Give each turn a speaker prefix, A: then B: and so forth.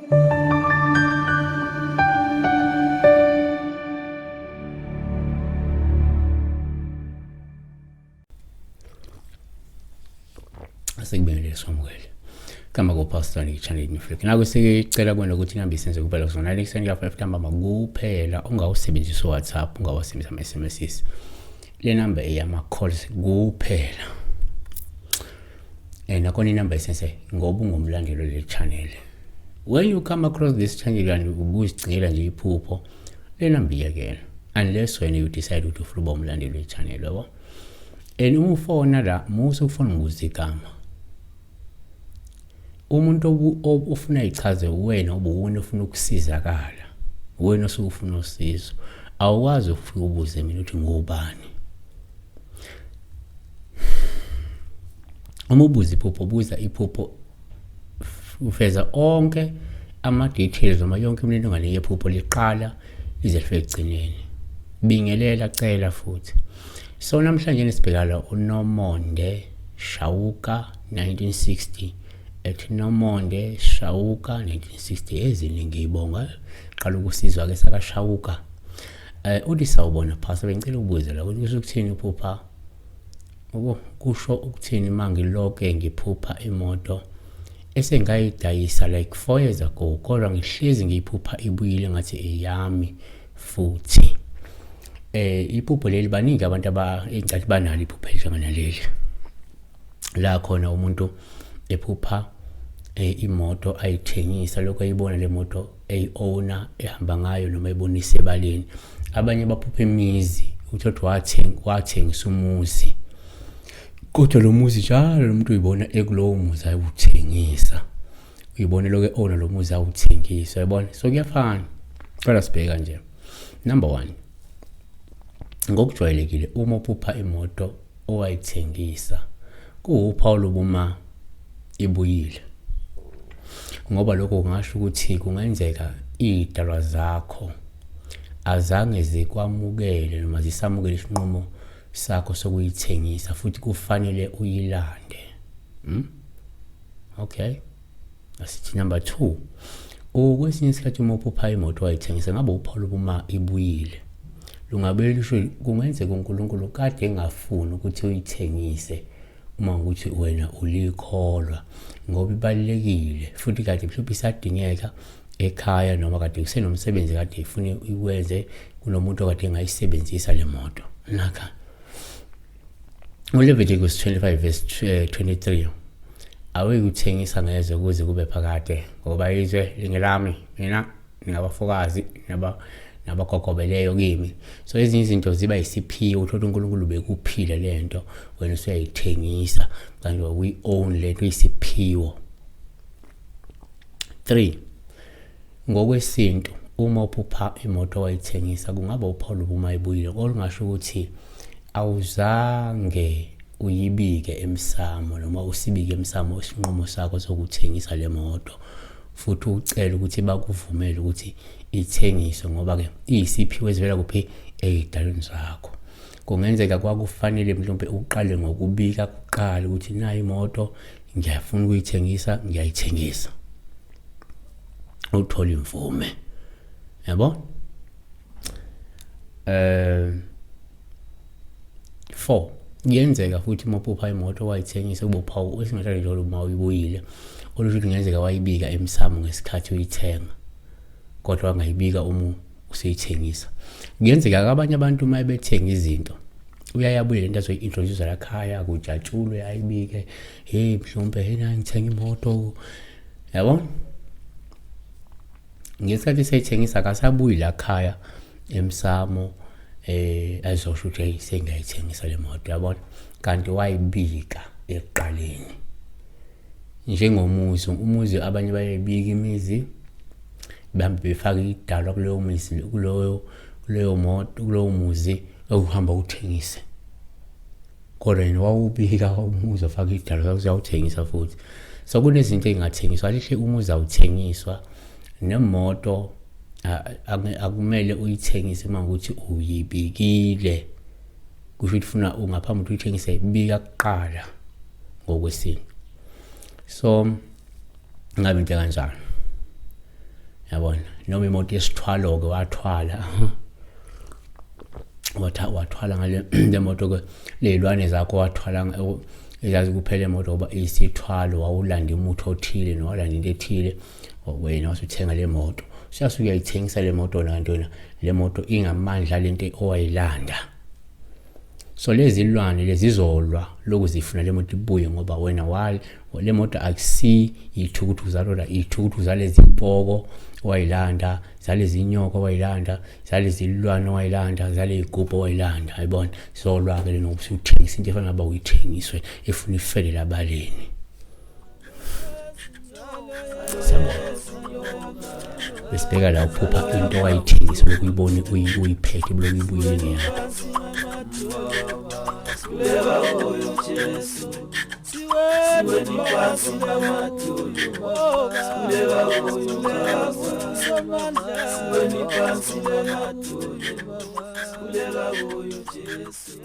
A: Asikubingelele somukele. Kama ko pastor ni channel ni Flake. Nakusicela kwena ukuthi ngihambe isenze kuphela kuzona lekuseni ka 5 ntambama kuphela ungawusebenzisa WhatsApp, ungawasebenzisa ama SMSs. Le number eyama calls kuphela. Nakona inamba isense ngoba ungumlandeli le channel. When you come across this channel and ubuzicela nje iphupho, le number iyakela. Unless when you decide to ufuna umlandeli le channel yabo. Umfona la musu ufuna nguzigama. Umuntu ofuna ichaze wena obuwena ufuna ukusizakala. Wena osufuna usizo. Awukwazi ukufika ubuze mina uthi ngubani. Umubuza iphupho, buza iphupho ufeza onke ama details noma yonke imininingwane yephupho liqala lize lifike egcineni. Bingelela cela futhi. So namhlanje nisibhekala uNomonde Shawuka 1960 at Nomonde Shawuka 1960 eziningi ngiyibonga qala ukusizwa ke saka Shawuka. Uthi sawubona phasa bengicela ukubuza la ukuthi ukuthini iphupha. Kusho ukuthini mangiloke ngiphupha imoto esengayidayisa like 4 years ago kodwa ngihlezi ngiyiphupha ibuyile ngathi eyami futhi. Iphupho leli baningi abantu encathi banalo iphupho elinjengana leli. La khona umuntu ephupha imoto ayithengisa lokho ayibona le moto owner ehamba ngayo noma ebonisa ebaleni. Abanye baphupha imizi uthathu wathengisa umuzi. Kodwa lo muzi njalo umuntu uyibona ekulowo muzi ayuthengisa. Uyibona lo ke owner lo muzi awuthengisa uyabona. So kuyafana. Qala sibheka nje. Number 1. Ngokujwayelekile uma uphupha imoto owayithengisa kuwuphawu ubuma ibuyile. Ngoba lokho kungasho ukuthi kungenzeka idalwa zakho azange zikwamukele noma zisamukele isinqumo sakho sokuyithengisa futhi kufanele uyilande. Okay. Asithi number 2. Kwesinye isikhathi uma uphupha imoto owayithengisa ngabe uphawu ubuma ibuyile. Lungabe lisho kungenzeka uNkulunkulu kade engafuni ukuthi uyithengise uma ukuthi wena ulikholwa ngoba ibalekile futhi kade mhlawumbe isadingeka ekhaya noma kade kusenomsebenzi kade ifune ikwenze kunomuntu okade engayisebenzisa le moto. Nakha uLeviticus 25 verse 23 awe ukuthengisa ngeze kuze kube phakade ngoba izwe lingelami mina ningabafokazi nabakokobeleyo kimi. So ezinye izinto ziba isiphiwo uthola uNkulunkulu bekuphila lento wena usuyayithengisa kanti we own lento isiphiwo. 3. Ngokwesintu uma uphupha imoto wayithengisa kungaba uphawu ubuma ibuyile okungasho ukuthi awuzange uyibike emsamo noma usibike emsamo isinqumo sakho sokuthengisa le moto futhi ucela ukuthi bakuvumele ukuthi ithengiswe ngoba ke isiphiwe ezivela kuphi ezidalweni zakho. Kungenzeka kwakufanele mhlawumbe uqale ngokubika kuqala ukuthi nayi imoto ngiyafuna ukuyithengisa ngiyayithengisa. Uthola imvume. Yabo? 4. Kuyenzeka futhi uma uphupha imoto wayithengisa ubuphawu esingathanda njalo uma uyibuyile olusho kungenzeka wayibika emsamo ngesikhathi uyithenga kodwa angayibika uma useyithengisa. Kuyenzeka abanye abantu uma bethenga izinto uyayabuye lento azoyi-introduce la khaya kujatshulwe ayibike mhlawumbe yena ngithenga imoto yabo. Ngesikhathi seyithengisa akasabuyi la khaya emsamo azosho ukuthi sengiyayithengisa le moto yabona kanti wayibika eqaleni. Njengomuzi umuzi abanye bayibika imizi bahambe befaka idalwa kuleyo mizi kuleyo moto kuleyo muzi okuhamba uthengise kodwa yena wawubika umuzi ofaka idalwa uzawuthengisa futhi. So kunezinto engathengiswa lihle umuzi awuthengiswa nemoto akumele uyithengise mangukuthi uyibikile kusho ukuthi ufuna ungaphambi ukuthi uyithengise ibika kuqala ngokwesintu. So ngabe into kanjalo yabona, noma imoto yesithwalo-ke wathwala ngale moto-ke, ley'lwane zakho wathwala ezazi kuphela imoto ngoba isithwalo, wawulanda imuthi othile nowalanda into ethile, wena wasuthenga le moto, usuyasuke uyayithengisa le moto nantona, le moto ingamandla lento owayilanda. So lezi ilwane lezizolwa lokhu zifuna le moto ibuye ngoba wena le moto akusi ithukuthu zalona, ithukuthu zalezi impoko owayilanda, zalezi inyoka owayilanda, zalezi ilwane owayilanda, zale igubhu owayilanda, ayibona. Zolwa-ke lena ngoba usuthengisa into efana naba uyithengiswe efuna ifele labaleni. Besibheka la uphupha into owayithengisa lokuyibona uyiphethe bloku ibuyeni yakho.
B: Kuleba uyo Jesu, siwe ni pasi na matulu. Kuleba uyo Baba, siwe ni pasi na matulu. Kuleba uyo Jesu.